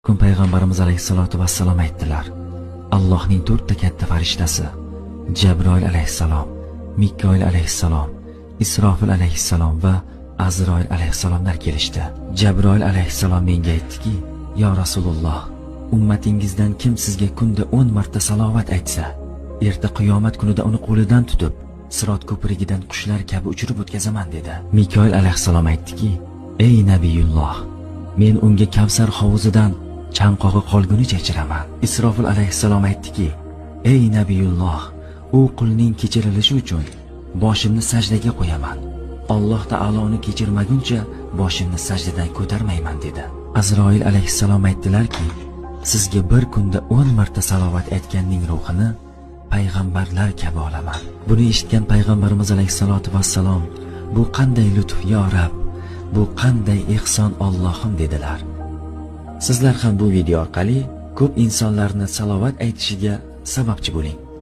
Kun payg'ambarimiz alayhisolatu vassalom aytdilar: Allohning 4 ta katta farishtasi Jabroil alayhissalom, Mikoil alayhissalom, Isrofil alayhissalom va Azroil alayhissalomlar kelishdi. Jabroil alayhissalom menga aytdiki: "Ya Rasululloh, ummatingizdan kim sizga kunda 10 marta salovat aytsa, erta qiyomat kunida uni qo'lidan tutib, Sirot ko'prigidan qushlar kabi uchirib o'tkazaman" dedi. Mikoil alayhissalom aytdiki: "Ey Nabiyulloh, men unga Kavsar hovuzidan chanqog'i qolgunicha ichiraman." Isrofil alayhissalom aytdiki: "Ey Nabiyulloh, u qulning kechirilishi uchun boshimni sajdaga qo'yaman. Alloh taoloni kechirmaguncha boshimni sajdadan ko'tarmayman" dedi. Azroil alayhissalom aytdilarki: "Sizga bir kunda 10 marta salovat aytganning ruhini payg'ambarlar kabi olaman." Buni eshitgan payg'ambarimiz alayhissalatu vassalom: "Bu qanday lutf yo Rabb, bu qanday ehson Allohim" dedilar. Sizlar ham bu video orqali ko'p insonlarni salovat aytishiga sababchi bo'ling.